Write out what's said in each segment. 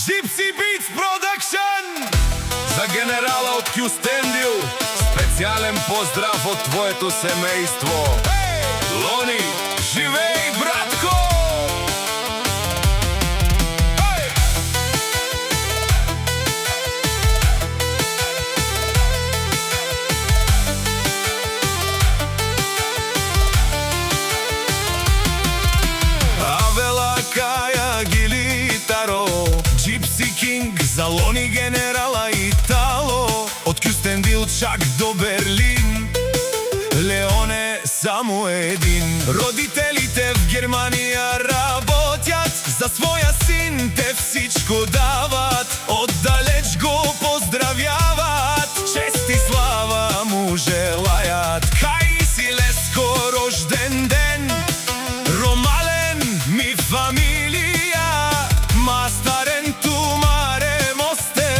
Gypsy Beats Production. За генерала од Кюстендил, специјален поздрав од твоето семејство. Лони, живеј, братко! Gypsy King, за Лони, генерала Итало, од Кюстендил чак до Берлин. Леон е само един. Родителите в Германија работят, за своја син те всичко дават, оддалеч го поздравјават, чест и слава му желајат. Кај си Леско, рожден ден, Ромален ми фамилија, Мастарен Тумаре Мосте,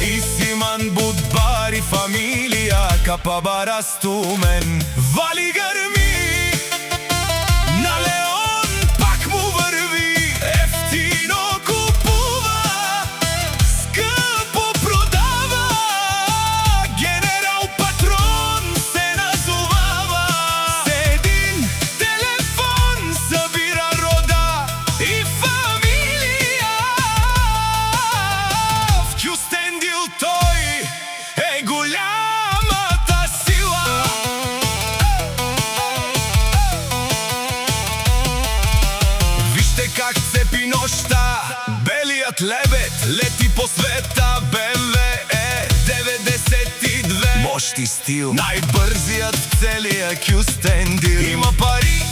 и Симан Будбари фамилија, Капабарас Тумен, вали грми, на Леон пак му врви, ефтино купува, скъпо продава, генерал патрон се назувава, с един телефон събира рода и фамилија. В Кюстендил той е голямата сила. Вижте как цепи нощта белият лебед, лети по света. БМВ е 92, мощ и стил, најбрзият в целия Кюстендил. Има пари,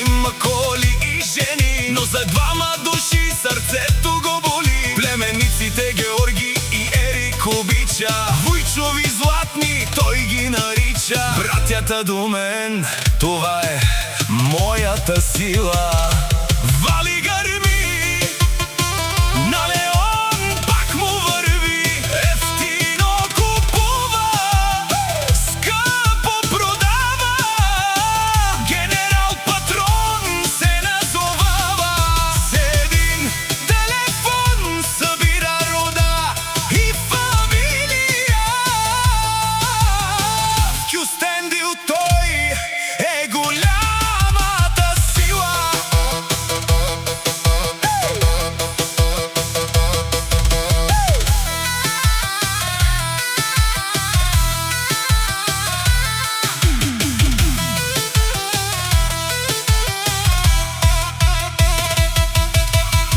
има коли и жени, но за двама души сърцето го боли. Племенниците Георги и Ерик обича, Вуйчови златни той ги нарича. Братята до мен, това е моята сила. Вали гърми, на Леон пак му върви, ефтино купува, скъпо продава, генерал патрон се назовава, с един телефон събира рода и фамилија. В Кюстендил той е голямата сила.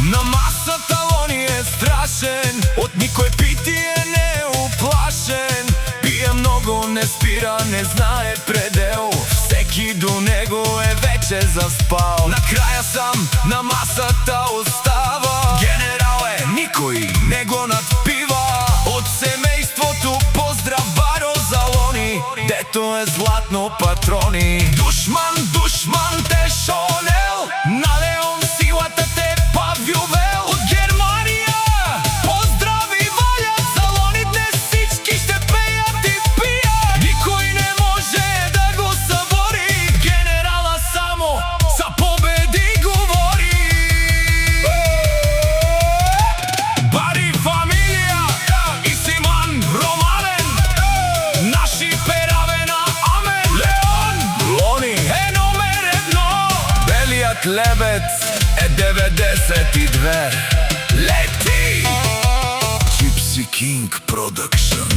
На масата Лони е страшен, от никой питие не е уплашен. Пие много, не спира, не знае предел, всеки до него е вече заспал. Накрая сам на масата остава, генерал е, никой не го надпива. От семейството поздрав баро за Лони, дето е златно патрони. Душман, душман те шонел, на Леон силата те павювел. От Германија поздрави валят, за Лони днес всички ще пеят и пият. Никой не може да го събори, генерала само за победи говори. Бари фамилија и Симан Ромален, наши перавена амен. Леон, Лони е номер едно, белият лебед е 92. Лети! Gypsy King Production.